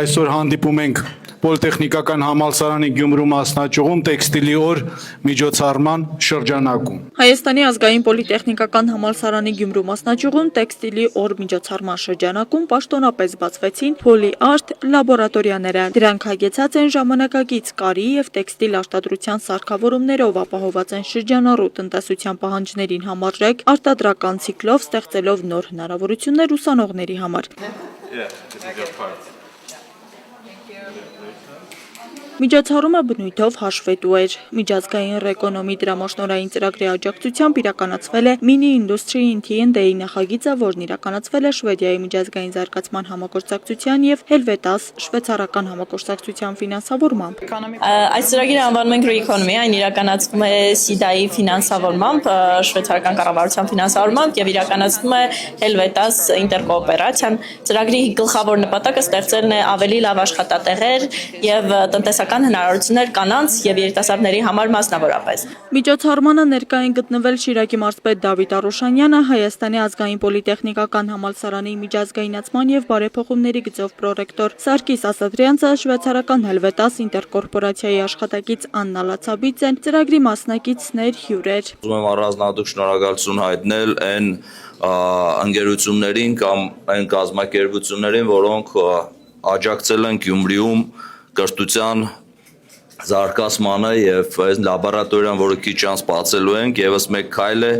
Այսօր հանդիպում ենք Պոլիտեխնիկական համալսարանի Գյումրու մասնաճյուղում տեքստիլի օր միջոցառման շրջանակում։ Հայաստանի ազգային պոլիտեխնիկական համալսարանի Գյումրու մասնաճյուղում տեքստիլի օր միջոցառման շրջանակում պաշտոնապես բացվեցին պոլիարտ լաբորատորիաները։ Դրանք հագեցած են ժամանակակից կարի եւ տեքստիլ արտադրության սարքավորումներով, ապահոված են շրջանառու տնտեսության պահանջներին համարժեք արտադրական ցիկլով, ստեղծելով նոր հնարավորություններ ուսանողների համար։ Միջոցառումը բնույթով հաշվետու էր։ Միջազգային ռեկոնոմի դրամաշնորհային ծրագրի աջակցությամբ իրականացվել է Mini Industry in T&A նախագիծը, որն իրականացվել է Շվեդիայի միջազգային զարգացման համագործակցության եւ Helvetas շվեյցարական համագործակցության ֆինանսավորմամբ։ Այս ծրագիրը անվանում ենք Re-Economy, այն իրականացվում է SIDA-ի ֆինանսավորմամբ, շվեյցարական կառավարության ֆինանսավորմամբ եւ իրականացվում է Helvetas ինտերկոոպերացիան։ Ծրագրի գլխավոր նպատակը ստեղծելն է ավելի լավ աշխատատեղեր եւ տնտեսական հնարավորություններ կանանց եւ երիտասարդների համար մասնավորապես։ Միջոցառմանը ներկա են գտնվել Շիրակի մարզպետ Դավիթ Արոշանյանը, Հայաստանի ազգային պոլիտեխնիկական համալսարանի միջազգայնացման եւ բարեփոխումների գծով պրոռեկտոր Սարգիս Ասատրյանցը, շվեյցարական Helvetas ինտերկորպորացիայի աշխատակից Աննա Լացաբիձեն, ծրագրի մասնակիցներ, հյուրեր։ Ուզում եմ առանձնահատուկ շնորհակալություն հայտնել այն ընկերություններին կամ այն կազմակերպություններին, որոնք աջակցել են Գյումրիում կրթության զարգացմանը եւ այս լաբորատորիան, որը քիչ անց բացելու ենք, եւս մեկ քայլ է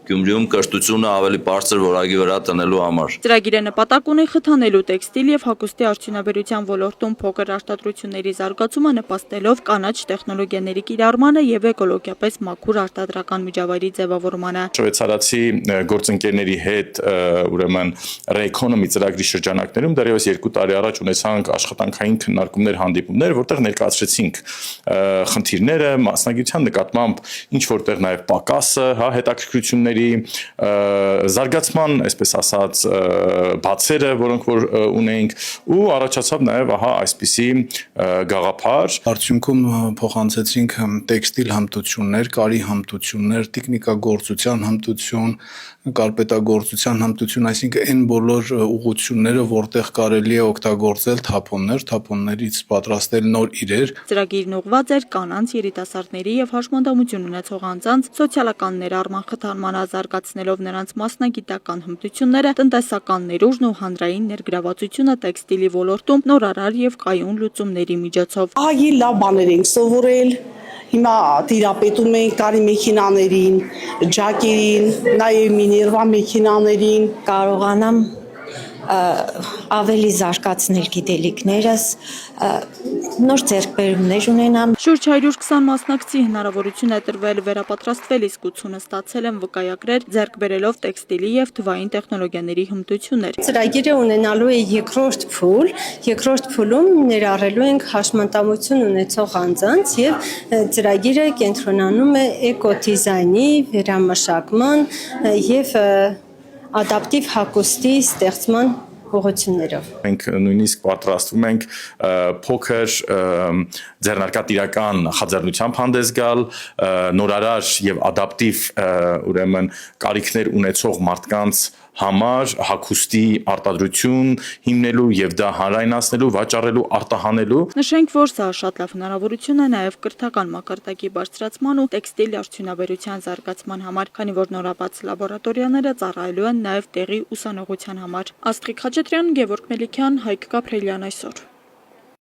Գյումրիում կրթությունը ավելի բարձր որակի վրա տնելու համար։ Ծրագիրը նպատակ ունի խթանելու տեքստիլ եւ հագուստի արդյունաբերության ոլորտում փոքր արտադրությունների զարգացումը, նպաստելով կանաչ տեխնոլոգիաների կիրառմանը եւ էկոլոգիապես մաքուր արտադրական միջավայրի ձևավորմանը։ Շվեյցարացի գործընկերների հետ ուրեմն Re-Economy ծրագրի շրջանակներում դեռևս 2 տարի առաջ ունեցանք աշխատանքային քննարկումներ, հանդիպումներ, որտեղ ներկայացրեցինք խնդիրները, մասնագիտության նկատմամբ ինչ որտեղ նաեւ պակասը, հետաքրքրությունների զարգացման, այսպես ասած, բացերը, որոնք որ ունենք, ու առաջացավ նաև այսպիսի գաղափար։ Արդյունքում փոխանցեցինք տեքստիլ հմտություններ, կարի հմտություններ, տեխնիկագործության հմտություն, կարպետագործության հմտություն, այսինքն այն բոլոր ուղղությունները, որտեղ կարելի է օգտագործել թափոններից պատրաստել նոր իրեր։ Ծրագիրն ուղղված էր կանանց, երիտասարդների եւ հաշմանդամություն ունեցող անձանց սոցիալական ներառման խթանմանը, զարգացնելով նրանց մասնագիտական հմտությունները, տնտեսական ներուժն ու հանրային ներգրավվածությունը տեքստիլի ոլորտում նորարար եւ կայուն լուծումների միջոցով։ Ահագի լավ բաներ ենք սովորել։ Հիմա տիրապետում ենք կարի մեքենաներին, ջակերին, նաեւ Միներվա մեքենաներին։ Կարողանամ ավելի զարգացնել գիտելիքներս, նոր ձեռքբերումներ ունենամ։ Շուրջ 120 մասնակցի հնարավորություն է տրվել վերապատրաստվել, իսկ 80-ը ստացել են վկայակրեր, ձեռք բերելով տեքստիլի եւ թվային տեխնոլոգիաների հմտություններ։ Ծրագիրը ունենալու է երկրորդ փուլում ներառելու ենք հաշմանդամություն ունեցող անձանց եւ ծրագիրը կենտրոնանում է էկոդիզայնի, վերամշակման եւ ադապտիվ հագուստի ստեղծման ուղղություններով։ Մենք նույնիսկ պատրաստվում ենք փոքր ձեռնարկատիրական նախաձեռնությամբ հանդես գալ, նորարար եւ ադապտիվ ուրեմն կարիքներ ունեցող մարդկանց համար հագուստի արտադրություն հիմնելու եւ դա հանրայնացնելու, վաճառելու, արտահանելու։ Նշենք, որ սա շատ լավ հնարավորություն է նաեւ կրթական մակարդակի բարձրացման ու տեքստիլ արդյունաբերության զարգացման համար, քանի որ նորաբաց լաբորատորիաները ծառայելու են նաեւ տեղի ուսանողության համար։ Աստղիկ Խաչատրյան, Գևորգ Մելիքյան, Հայկ Կապրելյան այսօր։